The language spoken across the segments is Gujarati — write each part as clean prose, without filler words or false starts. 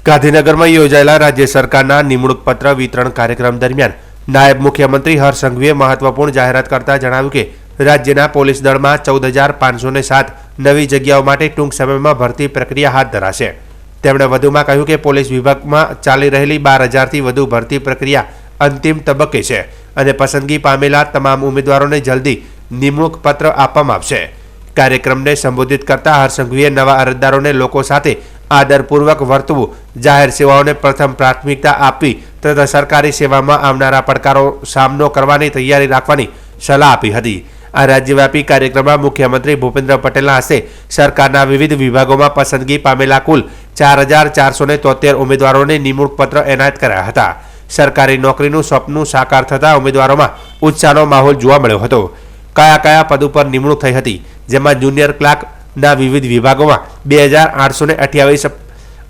ગાંધીનગરમાં યોજાયેલા રાજ્ય સરકારના નિમણૂક પત્ર વિતરણ કાર્યક્રમ દરમિયાન નાયબ મુખ્યમંત્રી હર્ષ સંઘવીએ મહત્વપૂર્ણ જાહેરાત કરતા જણાવ્યું કે રાજ્યના પોલીસ દળમાં 14,507 નવી જગ્યાઓ માટે ટૂંક સમયમાં ભરતી પ્રક્રિયા હાથ ધરાશે। તેમણે વધુમાં કહ્યું કે પોલીસ વિભાગમાં ચાલી રહેલી 12,000થી વધુ ભરતી પ્રક્રિયા અંતિમ તબક્કે છે અને પસંદગી પામેલા તમામ ઉમેદવારોને જલ્દી નિમણૂક પત્ર આપવામાં આવશે। કાર્યક્રમને સંબોધિત કરતા હર્ષ સંઘવીએ નવા અરજદારોને લોકો સાથે આદરપૂર્વક વર્તવું, જાહેર સેવાઓને પ્રથમ પ્રાથમિકતા આપવી તથા સરકારી સેવામાં આવનારા પડકારો સામનો કરવાની તૈયારી રાખવાની સલાહ આપી હતી। આ રાજ્યવ્યાપી કાર્યક્રમમાં મુખ્યમંત્રી ભૂપેન્દ્ર પટેલના હસ્તે સરકારના વિવિધ વિભાગોમાં પસંદગી પામેલા કુલ 4,473 ઉમેદવારોને નિમણૂક પત્ર એનાયત કરાયા હતા। સરકારી નોકરીનું સ્વપ્ન સાકાર થતા ઉમેદવારોમાં ઉત્સાહનો માહોલ જોવા મળ્યો હતો। કયા કયા પદ ઉપર નિમણૂક થઈ હતી, જેમાં જુનિયર ક્લાર્કના વિવિધ વિભાગોમાં 2,828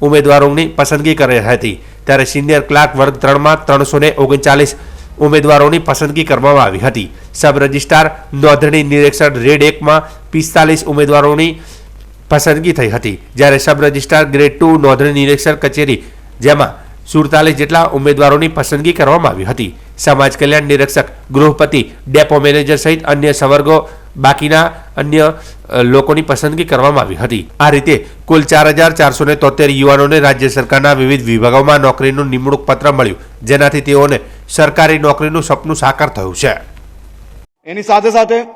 ઉમેદવારોની પસંદગી કરાઈ હતી, ત્યારે સિનિયર ક્લાર્ક વર્ગ 3માં 339 ઉમેદવારોની પસંદગી કરવામાં આવી હતી। સબ રજિસ્ટ્રાર નોંધણી નિરીક્ષક ગ્રેડ 1માં 45 ઉમેદવારોની પસંદગી થઈ હતી, જ્યારે સબ રજિસ્ટ્રાર ગ્રેડ 2 નોંધણી નિરીક્ષક કચેરી જેમાં 47 જેટલા ઉમેદવારોની પસંદગી કરવામાં આવી હતી। સમાજ કલ્યાણ નિરીક્ષક, ગૃહપતિ, ડેપો મેનેજર સહિત અન્ય સંવર્ગો બાકીના અન્ય લોકોની પસંદગી કરવામાં આવી હતી। આ રીતે કુલ 4,473 યુવાનોને રાજ્ય સરકારના વિવિધ વિભાગોમાં નોકરીનું નિમણૂક પત્ર મળ્યું, જેનાથી તેઓને સરકારી નોકરીનું સપનું સાકાર થયું છે। એની સાથે સાથે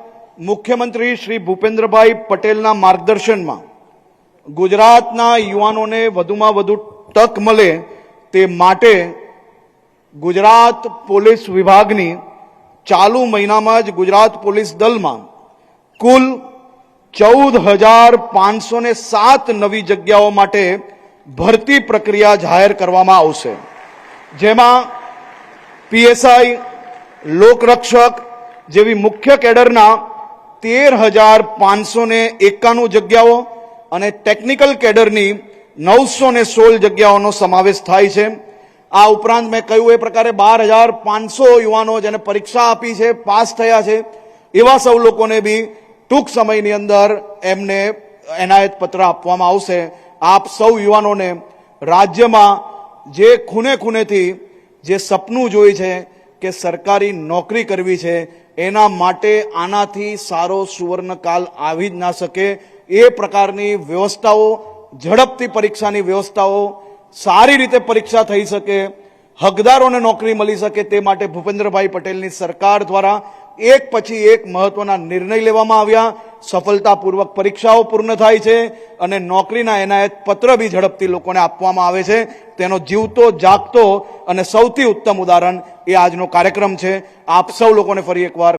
મુખ્યમંત્રી શ્રી ભૂપેન્દ્રભાઈ પટેલના માર્ગદર્શનમાં ગુજરાતના યુવાનોને વધુમાં વધુ તક મળે તે માટે ગુજરાત પોલીસ વિભાગની ચાલુ મહિનામાં જ ગુજરાત પોલીસ દળમાં કુલ 14,507 નવી જગ્યાઓ માટે ભરતી પ્રક્રિયા જાહેર કરવામાં આવશે, જેમાં પીએસઆઈ, લોકરક્ષક જેવી મુખ્ય કેડરના 13,591 જગ્યાઓ અને ટેકનિકલ કેડરની 916 જગ્યાઓનો સમાવેશ થાય છે। આ ઉપરાંત મેં કહ્યું એ પ્રકારે 12,500 યુવાનો જેને પરીક્ષા આપી છે, પાસ થયા છે, એવા સૌ લોકોને બી ટૂંક સમયની અંદર એમને એનાયત પત્ર આપવામાં આવશે। આપ સૌ યુવાનોને રાજ્યમાં જે ખૂણેથી જે સપનું જોઈ છે કે સરકારી નોકરી કરવી છે, એના માટે આનાથી સારો સુવર્ણકાલ આવી જ ના શકે। એ પ્રકારની વ્યવસ્થાઓ, ઝડપથી પરીક્ષાની વ્યવસ્થાઓ, સારી રીતે પરીક્ષા થઈ શકે, હકદારોને નોકરી મળી શકે, તે માટે ભૂપેન્દ્રભાઈ પટેલની સરકાર દ્વારા એક પછી એક મહત્વના નિર્ણય લેવામાં આવ્યા। સફળતાપૂર્વક પરીક્ષાઓ પૂર્ણ થાય છે અને નોકરીના એનાયત પત્ર બી ઝડપથી લોકોને આપવામાં આવે છે। તેનો જીવતો જાગતો અને સૌથી ઉત્તમ ઉદાહરણ એ આજનો કાર્યક્રમ છે। આપ સૌ લોકોને ફરી એકવાર